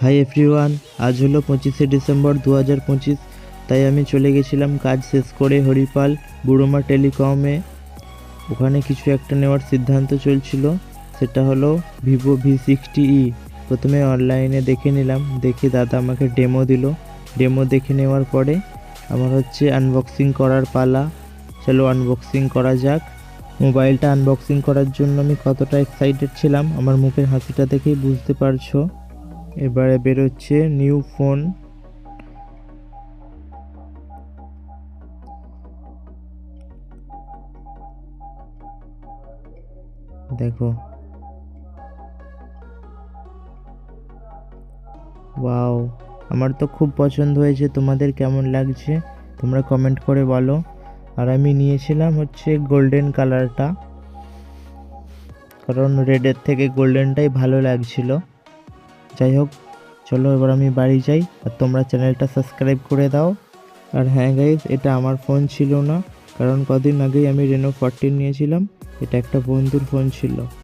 Hi everyone, আজ হলো 25শে December 2025। তাই আমি চলে গেছিলাম কাজ শেষ করে হরিপাল বুড়োমা টেলিকমে। ওখানে কিছু একটা নেওয়ার সিদ্ধান্ত চলছিল, সেটা হলো ভিভো V60e। প্রথমে অনলাইনে দেখে নিলাম, দেখে দাদা আমাকে ডেমো দিল। ডেমো দেখে নেওয়ার পরে আমার হচ্ছে আনবক্সিং করার পালা। চলো আনবক্সিং করা যাক। মোবাইলটা আনবক্সিং করার জন্য আমি কতটা এক্সাইটেড ছিলাম আমার মুখের হাসিটা দেখেই বুঝতে পারছো। এবারে বেরোচ্ছে নিউ ফোন। দেখো, ওয়াও, আমার তো খুব পছন্দ হয়েছে। তোমাদের কেমন লাগছে তোমরা কমেন্ট করে বলো। আর আমি নিয়েছিলাম হচ্ছে গোল্ডেন কালারটা, কারণ রেডের থেকে গোল্ডেনটাই ভালো লাগছিল। যাই হোক, চলো এবার আমি বাড়ি যাই, আর তোমরা চ্যানেলটা সাবস্ক্রাইব করে দাও। আর হ্যাঁ গাইস, এটা আমার ফোন ছিল না, কারণ কদিন আগেই আমি Reno 14 নিয়েছিলাম। এটা একটা বন্ধুর ফোন ছিল।